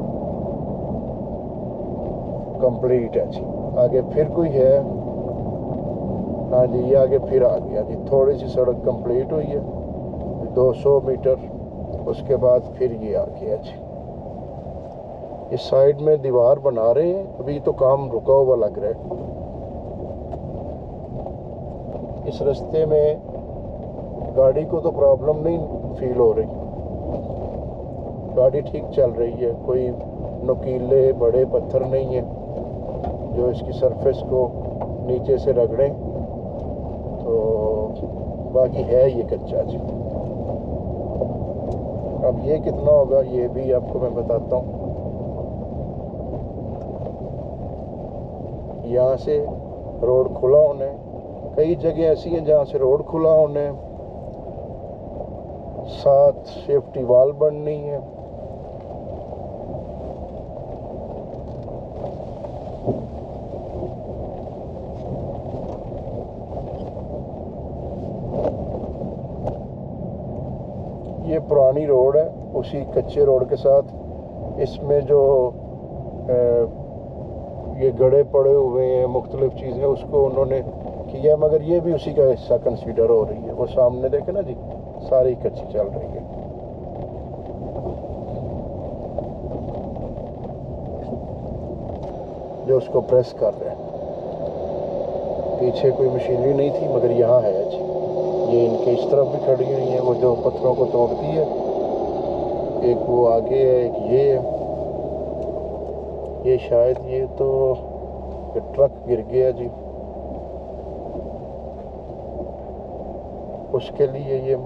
कंप्लीट है जी। आगे फिर कोई है? हाँ जी, ये आगे फिर आ गया जी। थोड़ी सी सड़क कंप्लीट हुई है 200 मीटर, उसके बाद फिर ये आ गया जी। इस साइड में दीवार बना रहे हैं, अभी तो काम रुका हुआ लग रहा है। इस रास्ते में गाड़ी को तो प्रॉब्लम नहीं फील हो रही, गाड़ी ठीक चल रही है। कोई नुकीले बड़े पत्थर नहीं है जो इसकी सरफेस को नीचे से रगड़ें। तो बाकी है ये कच्चा जी। अब ये कितना होगा ये भी आपको मैं बताता हूँ। यहाँ से रोड खुला होना है। कई जगह ऐसी हैं जहाँ से रोड खुला होना है, साथ सेफ्टी वाल बननी है। ये पुरानी रोड है, उसी कच्चे रोड के साथ इसमें जो ये गड़े पड़े हुए हैं, मुख्तलिफ चीज़ें, उसको उन्होंने किया, मगर ये भी उसी का हिस्सा कंसीडर हो रही है। वो सामने देखे ना जी, सारी कच्ची चल रही है। जो उसको प्रेस कर रहे हैं, पीछे कोई मशीनरी नहीं थी मगर यहाँ है जी। ये इनके इस तरफ भी खड़ी हुई है, वो जो पत्थरों को तोड़ती है। एक वो आगे है, एक ये है। ये शायद ये तो ये ट्रक गिर गया जी, उसके लिए ये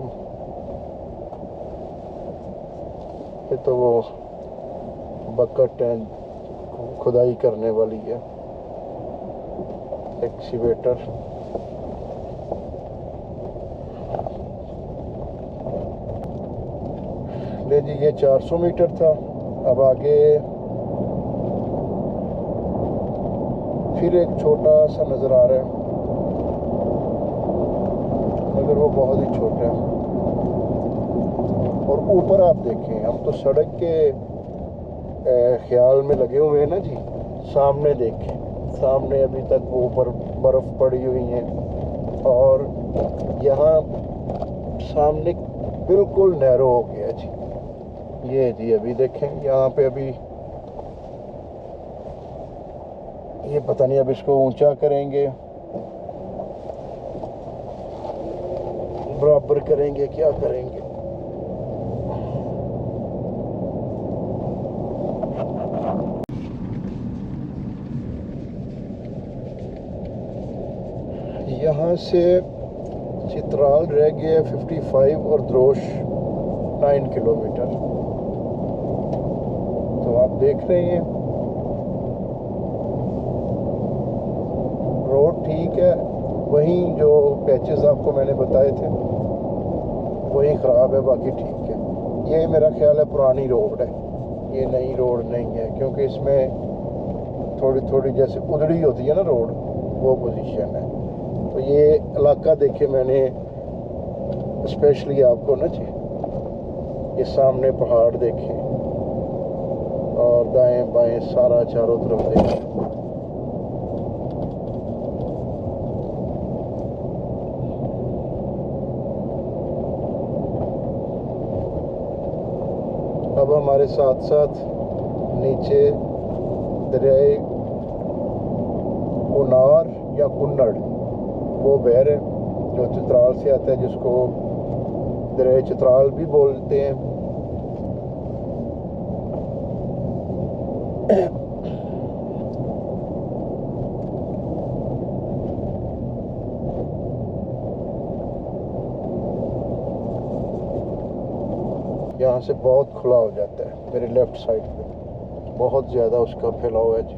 तो वो बकेट खुदाई करने वाली है, एक्सीवेटर। ले जी, ये 400 मीटर था। अब आगे फिर एक छोटा सा नज़र आ रहा है, मगर वो बहुत ही छोटा है। और ऊपर आप देखें, हम तो सड़क के ख्याल में लगे हुए हैं ना जी। सामने देखें, सामने अभी तक वो ऊपर बर्फ़ पड़ी हुई है और यहाँ सामने बिल्कुल नैरो हो गया जी। ये जी अभी देखें यहाँ पे, अभी ये पता नहीं अब इसको ऊंचा करेंगे, बराबर करेंगे, क्या करेंगे। यहाँ से चित्राल रह गया 55 और द्रोश 9 किलोमीटर। तो आप देख रहे हैं रोड ठीक है, वहीं जो पैचेस आपको मैंने बताए थे वही ख़राब है, बाकी ठीक है। ये मेरा ख्याल है पुरानी रोड है, ये नई रोड नहीं है, क्योंकि इसमें थोड़ी थोड़ी जैसे उधड़ी होती है ना रोड, वो पोजीशन है। तो ये इलाका देखे मैंने स्पेशली आपको ना जी, ये सामने पहाड़ देखे, और दाएं बाएं सारा चारों तरफ देखें। अब हमारे साथ साथ नीचे दरियाए कुनार या कुन्नड़ वो बहर है जो चित्राल से आता है, जिसको दरियाए चित्राल भी बोलते हैं। यहाँ से बहुत खुला हो जाता है। मेरे लेफ्ट साइड पे बहुत ज़्यादा उसका फैलाव है जी।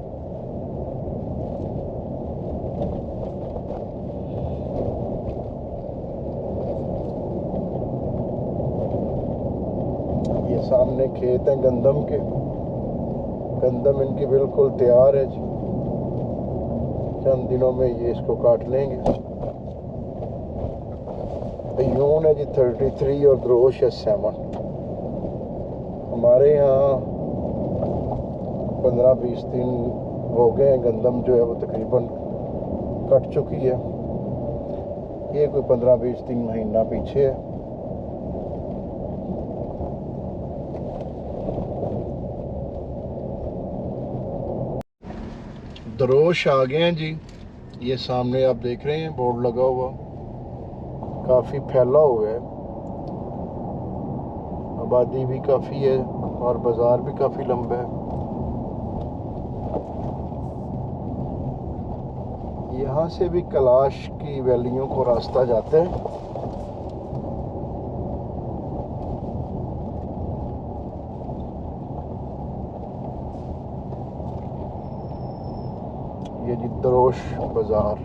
ये सामने खेत हैं गंदम के। गंदम इनकी बिल्कुल तैयार है जी। चंद दिनों में ये इसको काट लेंगे। यून है जी 33 और द्रोश है 7। हमारे यहाँ 15-20 दिन हो गए हैं। गंदम जो है वो तकरीबन कट चुकी है। ये कोई 15-20 दिन महीना पीछे है। दरोश आ गए हैं जी। ये सामने आप देख रहे हैं बोर्ड लगा हुआ, काफ़ी फैला हुआ है। आबादी भी काफ़ी है और बाज़ार भी काफ़ी लंबा है। यहाँ से भी कैलाश की वैलियों को रास्ता जाता है। ये जी दरोश बाज़ार।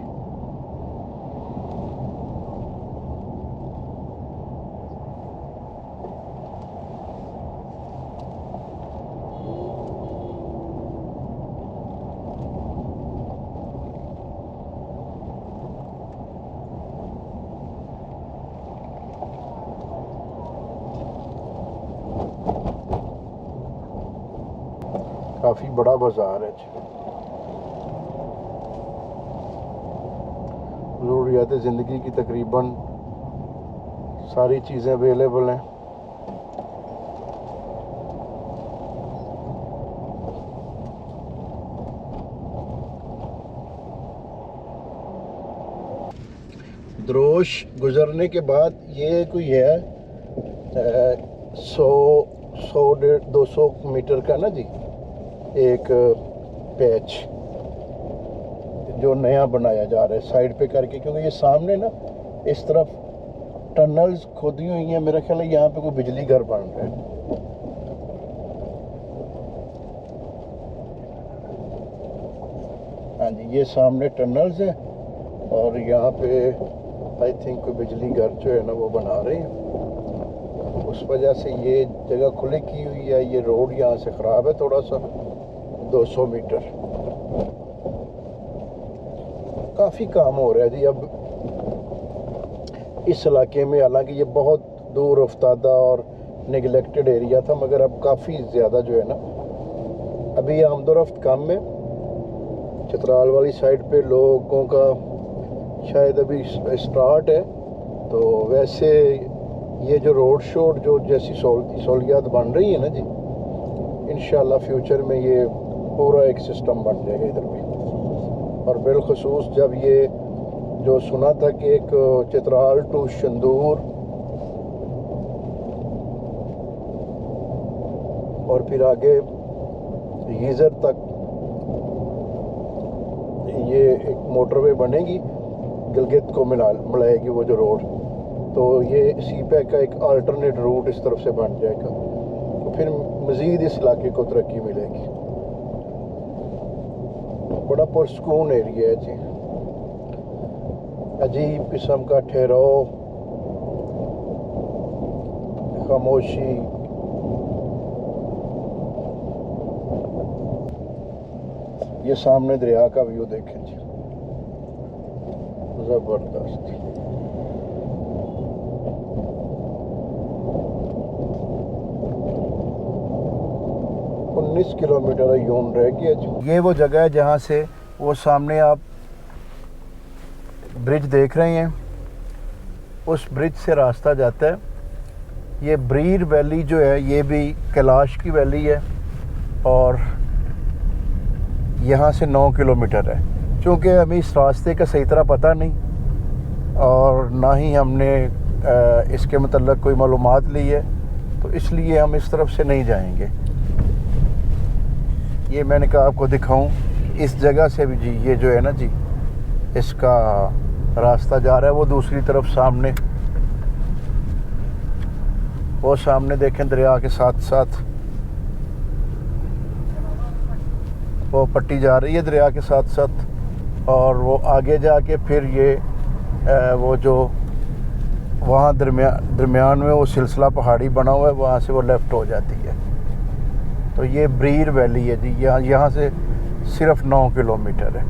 काफ़ी बड़ा बाज़ार है। ज़रूरियात ज़िंदगी की तकरीबन सारी चीज़ें अवेलेबल हैं। दरोश गुज़रने के बाद ये कोई है 100-150-200 मीटर का ना जी एक पैच जो नया बनाया जा रहा है साइड पे करके, क्योंकि ये सामने ना इस तरफ टनल्स खोदी हुई हैं। मेरा ख्याल है यहाँ पे कोई बिजली घर बन रहा है। हाँ जी, ये सामने टनल्स है और यहाँ पे आई थिंक कोई बिजली घर जो है ना वो बना रहे हैं। उस वजह से ये जगह खुली की हुई है। ये रोड यहाँ से ख़राब है थोड़ा सा, 200 मीटर। काफ़ी काम हो रहा है जी अब इस इलाके में। हालांकि ये बहुत दूर अफ्तादा और निगलेक्टेड एरिया था, मगर अब काफ़ी ज़्यादा जो है ना अभी ये आमदोरफ्त कम है। चित्राल वाली साइड पे लोगों का शायद अभी स्टार्ट है, तो वैसे ये जो रोड शोड जो जैसी सहूलियात बन रही है ना जी, इंशाल्लाह फ्यूचर में ये पूरा एक सिस्टम बन जाएगा इधर भी। और बिलखसूस जब ये जो सुना था कि एक चित्राल टू शंदूर और फिर आगे गीज़र तक ये एक मोटरवे बनेगी, गिलगित को मिलाएगी वो जो रोड, तो ये सीपैक का एक अल्टरनेट रूट इस तरफ से बन जाएगा। तो फिर मज़ीद इस इलाके को तरक्की मिलेगी। बड़ा पुरसकून एरिया है जी। अजीब किस्म का ठहराव, खामोशी। ये सामने दरिया का व्यू देखें जी, ज़बरदस्त। 19 किलोमीटर यून रह गया जी। ये वो जगह है जहाँ से वो सामने आप ब्रिज देख रहे हैं, उस ब्रिज से रास्ता जाता है। ये ब्रीर वैली जो है ये भी कैलाश की वैली है और यहाँ से 9 किलोमीटर है। चूँकि हमें इस रास्ते का सही तरह पता नहीं और ना ही हमने इसके मतलब कोई मालूमात ली है, तो इसलिए हम इस तरफ से नहीं जाएंगे। ये मैंने कहा आपको दिखाऊं, इस जगह से भी जी ये जो है ना जी इसका रास्ता जा रहा है वो दूसरी तरफ सामने, वो सामने देखें दरिया के साथ साथ वो पट्टी जा रही है दरिया के साथ साथ, और वो आगे जाके फिर ये वो जो वहाँ दरमियान में वो सिलसिला पहाड़ी बना हुआ है, वहाँ से वो लेफ़्ट हो जाती है। तो ये ब्रीर वैली है जी, यहाँ से सिर्फ 9 किलोमीटर है।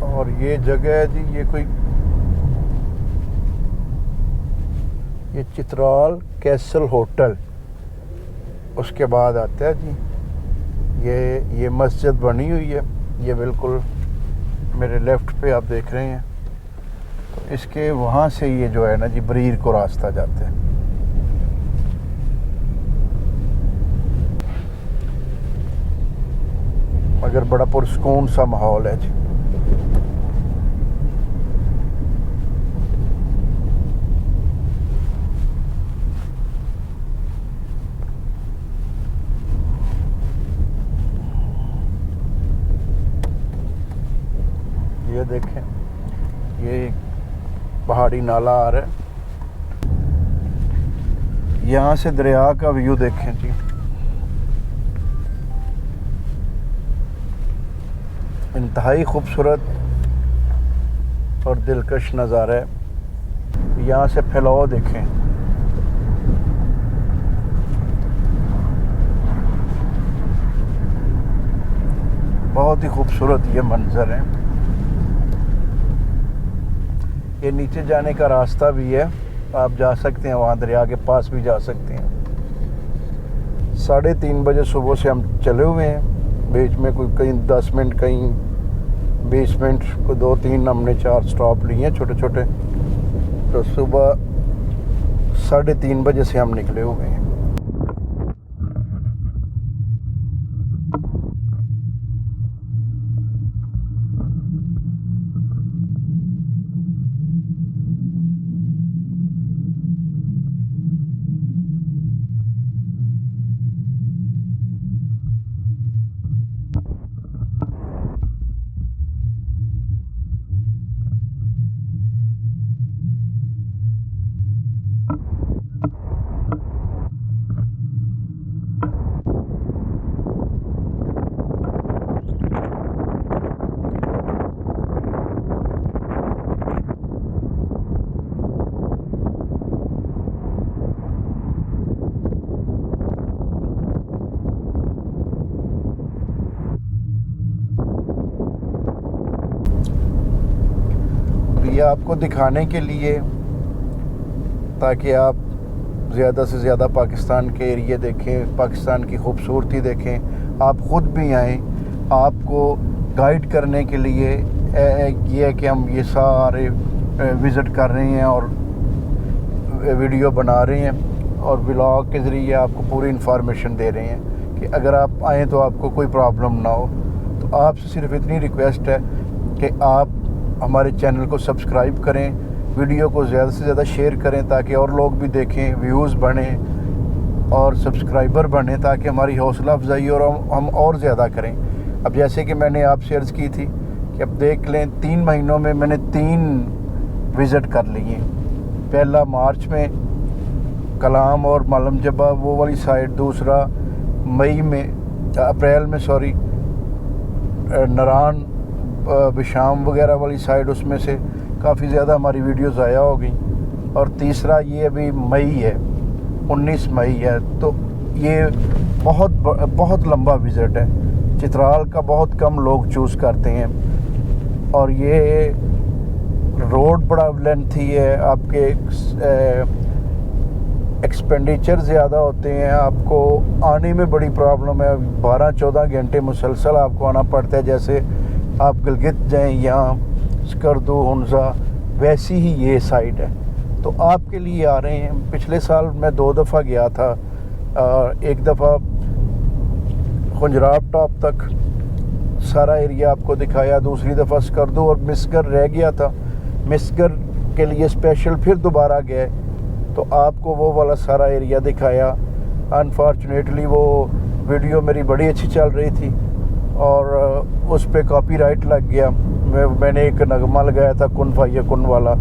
और ये जगह है जी, ये चित्राल कैसल होटल, उसके बाद आता है जी ये मस्जिद बनी हुई है, ये बिल्कुल मेरे लेफ़्ट पे आप देख रहे हैं। तो इसके वहाँ से ये जो है ना जी ब्रीर को रास्ता जाता है। मगर बड़ा पुरसकून सा माहौल है जी। ये देखें, ये पहाड़ी नाला आ रहा है, यहाँ से दरिया का व्यू देखें जी। इंतहाई खूबसूरत और दिलकश नज़ारा है। यहाँ से फैलाव देखें, बहुत ही खूबसूरत ये मंजर है। ये नीचे जाने का रास्ता भी है, आप जा सकते हैं, वहाँ दरिया के पास भी जा सकते हैं। 3:30 बजे सुबह से हम चले हुए हैं, बीच में कोई कहीं 10 मिनट, कहीं 20 मिनट, को 2-3 हमने 4 स्टॉप लिए हैं छोटे छोटे। तो सुबह 3:30 बजे से हम निकले हुए हैं। ये आपको दिखाने के लिए, ताकि आप ज़्यादा से ज़्यादा पाकिस्तान के एरिए देखें, पाकिस्तान की खूबसूरती देखें, आप ख़ुद भी आएँ। आपको गाइड करने के लिए ये है कि हम ये सारे विज़िट कर रहे हैं और वीडियो बना रहे हैं और व्लॉग के ज़रिए आपको पूरी इन्फॉर्मेशन दे रहे हैं कि अगर आप आएँ तो आपको कोई प्रॉब्लम ना हो। तो आपसे सिर्फ इतनी रिक्वेस्ट है कि आप हमारे चैनल को सब्सक्राइब करें, वीडियो को ज़्यादा से ज़्यादा शेयर करें ताकि और लोग भी देखें, व्यूज़ बढ़ें और सब्सक्राइबर बढ़ें, ताकि हमारी हौसला अफजाई और हम और ज़्यादा करें। अब जैसे कि मैंने आपसे अर्ज़ की थी कि अब देख लें, 3 महीनों में मैंने 3 विज़िट कर लिए। पहला मार्च में कलाम और मालम जबा वो वाली साइड, दूसरा अप्रैल में नरान बिशाम वगैरह वाली साइड, उसमें से काफ़ी ज़्यादा हमारी वीडियोज़ आया हो गई। और तीसरा ये अभी मई है, 19 मई है। तो ये बहुत लंबा विज़िट है। चित्राल का बहुत कम लोग चूज़ करते हैं और ये रोड बड़ा लेंथी है, आपके एक्सपेंडिचर ज़्यादा होते हैं, आपको आने में बड़ी प्रॉब्लम है। 12-14 घंटे मुसलसल आपको आना पड़ता है। जैसे आप गिलगित जाएं या स्कर्दू हुंजा, वैसी ही ये साइड है। तो आपके लिए आ रहे हैं। पिछले साल मैं 2 दफ़ा गया था। एक दफ़ा खुंजराब टॉप तक सारा एरिया आपको दिखाया, दूसरी दफ़ा स्कर्दू और मिसगर रह गया था। मिसगर के लिए स्पेशल फिर दोबारा गए तो आपको वो वाला सारा एरिया दिखाया। अनफॉर्चुनेटली वो वीडियो मेरी बड़ी अच्छी चल रही थी और उस पे कॉपीराइट लग गया। मैंने एक नगमा लगाया था कुन फाया कुन वाला,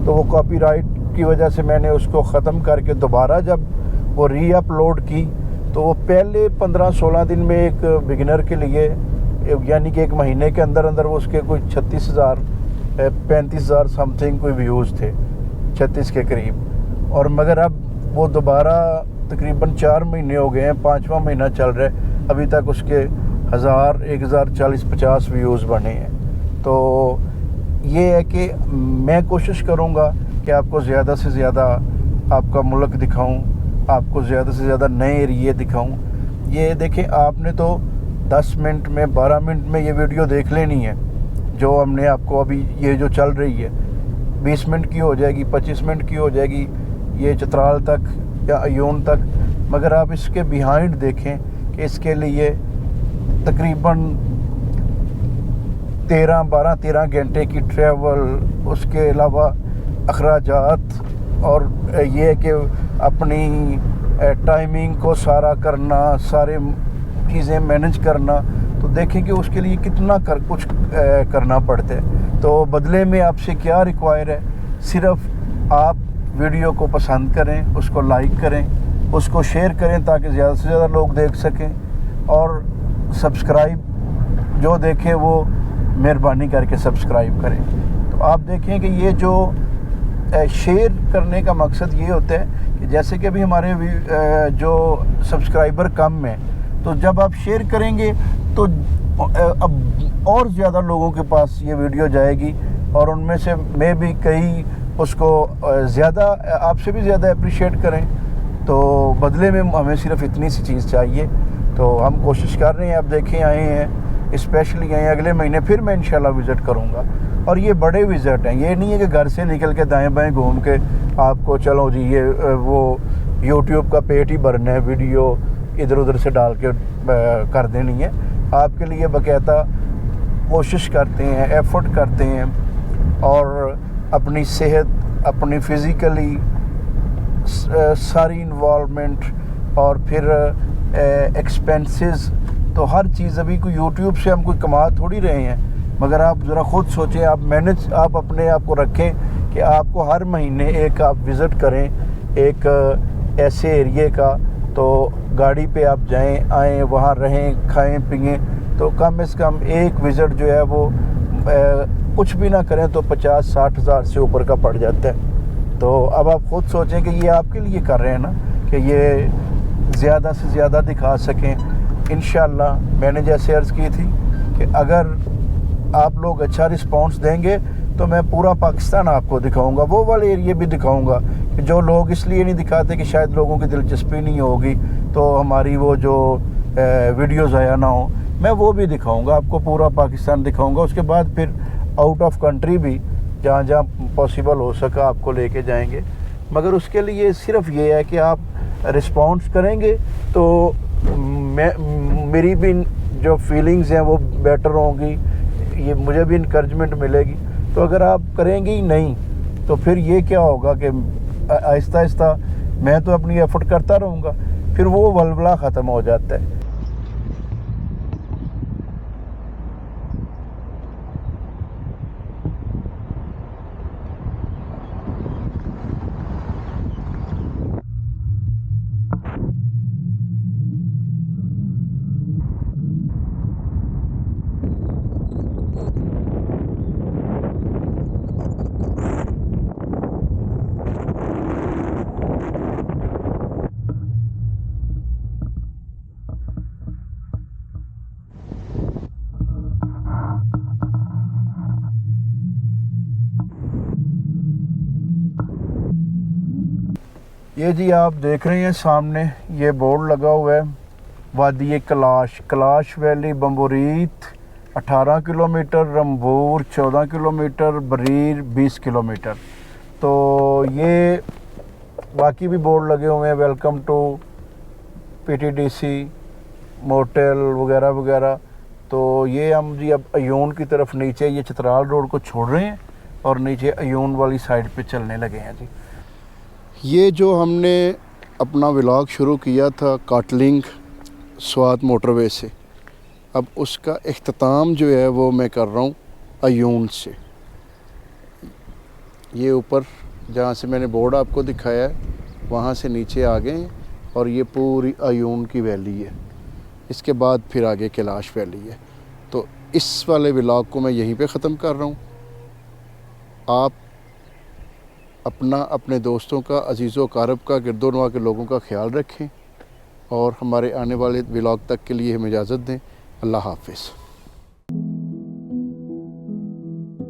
तो वो कॉपीराइट की वजह से मैंने उसको ख़त्म करके दोबारा जब वो री अपलोड की तो वो पहले 15-16 दिन में एक बिगिनर के लिए, यानी कि एक महीने के अंदर अंदर वो उसके कोई 35,000 समथिंग कोई व्यूज़ थे, 36 के करीब। और मगर अब वो दोबारा तकरीबन 4 महीने हो गए हैं, 5वां महीना चल रहा है, अभी तक उसके 1000, 1040, 50 व्यूज़ बने हैं। तो ये है कि मैं कोशिश करूँगा कि आपको ज़्यादा से ज़्यादा आपका मुल्क दिखाऊँ, आपको ज़्यादा से ज़्यादा नए एरिए दिखाऊँ। ये देखें, आपने तो 10 मिनट में 12 मिनट में ये वीडियो देख लेनी है जो हमने आपको अभी ये जो चल रही है। 20 मिनट की हो जाएगी, 25 मिनट की हो जाएगी, ये चित्राल तक या अयून तक। मगर आप इसके बिहाइंड देखें कि इसके लिए तकरीबन 12-13 घंटे की ट्रैवल, उसके अलावा अखराजात और ये है कि अपनी टाइमिंग को सारा करना, सारे चीज़ें मैनेज करना, तो देखें कि उसके लिए कितना कुछ करना पड़ता है। तो बदले में आपसे क्या रिक्वायर है, सिर्फ आप वीडियो को पसंद करें, उसको लाइक करें, उसको शेयर करें ताकि ज़्यादा से ज़्यादा लोग देख सकें, और सब्सक्राइब जो देखें वो मेहरबानी करके सब्सक्राइब करें। तो आप देखें कि ये जो शेयर करने का मकसद ये होता है कि जैसे कि अभी हमारे जो सब्सक्राइबर कम हैं, तो जब आप शेयर करेंगे तो अब और ज़्यादा लोगों के पास ये वीडियो जाएगी और उनमें से मैं भी कई उसको ज़्यादा, आपसे भी ज़्यादा अप्रिशिएट करें। तो बदले में हमें सिर्फ इतनी सी चीज़ चाहिए। तो हम कोशिश कर रहे हैं। अब देखें, आए हैं, स्पेशली आए, अगले महीने फिर मैं इंशाल्लाह विज़िट करूँगा। और ये बड़े विज़िट हैं, ये नहीं है कि घर से निकल के दाएँ बाएँ घूम के आपको चलो जी ये वो यूट्यूब का पेट ही भरना है, वीडियो इधर उधर से डाल के कर देनी है। आपके लिए बाकायदा कोशिश करते हैं, एफर्ट करते हैं और अपनी सेहत, अपनी फ़िज़िकली सारी इन्वॉल्वमेंट और फिर एक्सपेंसेस, तो हर चीज़। अभी कोई यूट्यूब से हम कोई कमा थोड़ी रहे हैं, मगर आप ज़रा ख़ुद सोचें, आप अपने आप को रखें कि आपको हर महीने एक आप विज़िट करें एक ऐसे एरिए का। तो गाड़ी पे आप जाएं, आएँ, वहाँ रहें, खाएं पिएं, तो कम से कम एक विज़िट जो है वो कुछ भी ना करें तो 50-60 हज़ार से ऊपर का पड़ जाता है। तो अब आप ख़ुद सोचें कि ये आपके लिए कर रहे हैं ना, कि ये ज़्यादा से ज़्यादा दिखा सकें। इंशाअल्लाह मैंने जैसे अर्ज़ की थी कि अगर आप लोग अच्छा रिस्पांस देंगे तो मैं पूरा पाकिस्तान आपको दिखाऊंगा, वो वाले एरिया भी दिखाऊंगा कि जो लोग इसलिए नहीं दिखाते कि शायद लोगों की दिलचस्पी नहीं होगी तो हमारी वो जो वीडियोज़ आया ना हो, मैं वो भी दिखाऊंगा, आपको पूरा पाकिस्तान दिखाऊंगा। उसके बाद फिर आउट ऑफ कंट्री भी जहाँ जहाँ पॉसिबल हो सका आपको लेके जाएंगे। मगर उसके लिए सिर्फ ये है कि आप रिस्पॉन्स करेंगे तो मेरी भी जो फीलिंग्स हैं वो बेटर होंगी, ये मुझे भी इनकरेजमेंट मिलेगी। तो अगर आप करेंगे ही नहीं तो फिर ये क्या होगा कि आहिस्ता आहिस्ता मैं तो अपनी एफर्ट करता रहूँगा, फिर वो वलवला ख़त्म हो जाता है। ये जी आप देख रहे हैं सामने ये बोर्ड लगा हुआ है वादी कलाश, कलाश वैली, बम्बोरीत 18 किलोमीटर, रंबूर 14 किलोमीटर, बरीर 20 किलोमीटर। तो ये बाकी भी बोर्ड लगे हुए हैं, वेलकम टू PTDC, मोटेल वगैरह वगैरह। तो ये हम जी अब अयून की तरफ नीचे ये चित्राल रोड को छोड़ रहे हैं और नीचे अयून वाली साइड पे चलने लगे हैं जी। ये जो हमने अपना व्लॉग शुरू किया था काटलिंग स्वात मोटरवे से, अब उसका इख्तिताम जो है वो मैं कर रहा हूँ अयून से। ये ऊपर जहाँ से मैंने बोर्ड आपको दिखाया है वहाँ से नीचे आ गए और ये पूरी अयून की वैली है। इसके बाद फिर आगे कैलाश वैली है। तो इस वाले व्लॉग को मैं यहीं पे ख़त्म कर रहा हूँ। आप अपना, अपने दोस्तों का, अजीज़ों कारब का, गिरदोनवा के लोगों का ख्याल रखें और हमारे आने वाले व्लॉग तक के लिए हमें इजाज़त दें। अल्लाह हाफ़िज़।